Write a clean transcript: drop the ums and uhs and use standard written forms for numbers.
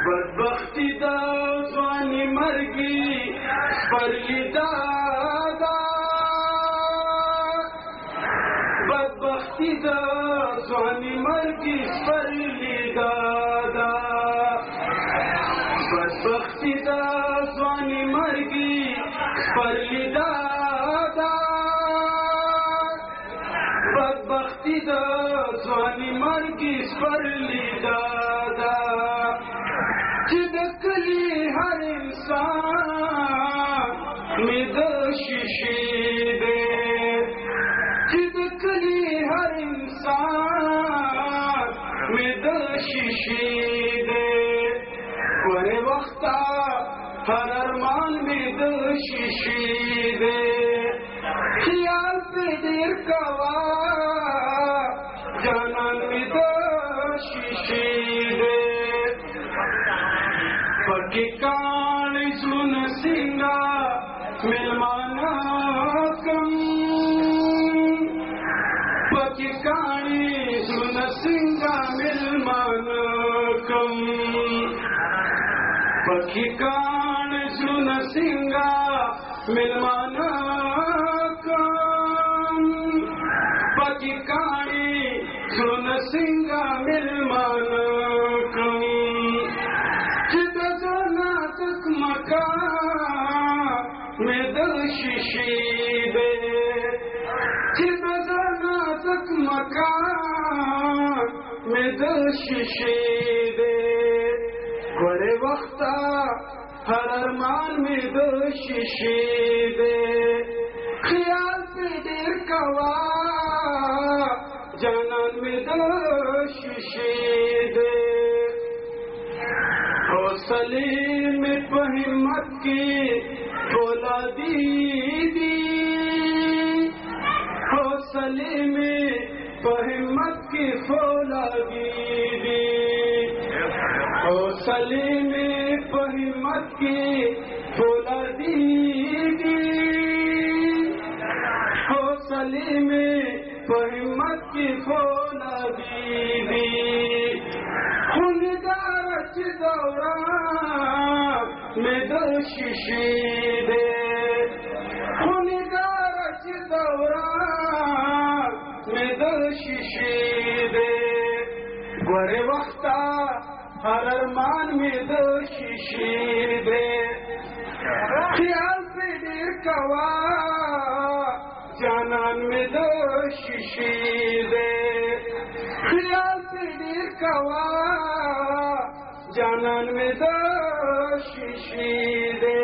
बदबख्ती दा ज़वानी मरगी परली दादा, बदबख्ती दा ज़वानी मरगी परली दादा, बदबख्ती दा ज़वानी मरगी परली दादा, बदबख्ती दा ज़वानी मरगी परली दादा। जिदकली हर इंसान में दोषी दे, जिदकली हर इंसान में दोषी दे, वरे वक्ता हर अरमान में दोषी दे, ख्याल पे देर कवा जानन में दोषी दे। पकी कान सुन सिंगा मिलमाना कम, पकी कानी सुन सिंगा मिलमाना कम, पकी कान सुन सिंगा मिलमाना कम, पकी कानी सुन सिंगा मिलमाना कम। में दोषी दे, जिबना तक मकान में दोषी दे, गोरे वक्ता हर अरमान में दोषी दे, ख्याल पे देर कवा जानन में दोषी दे। हौसले में हिम्मत की बोला दीदी, हौसले में हिम्मत की बोला दीदी, हौसले में हिम्मत की बोला दीदी, हौसले में हिम्मत की बोला दीदी। दौरान में दोषी दे, खुनिगार दौरान में दोषी दे, गोरे वक्ता हर अरमान में दोषी दे, ख्याल पे देर कवा जानन में दोषी दे, ख्याल पे देर कवा जानन में दोषी दे।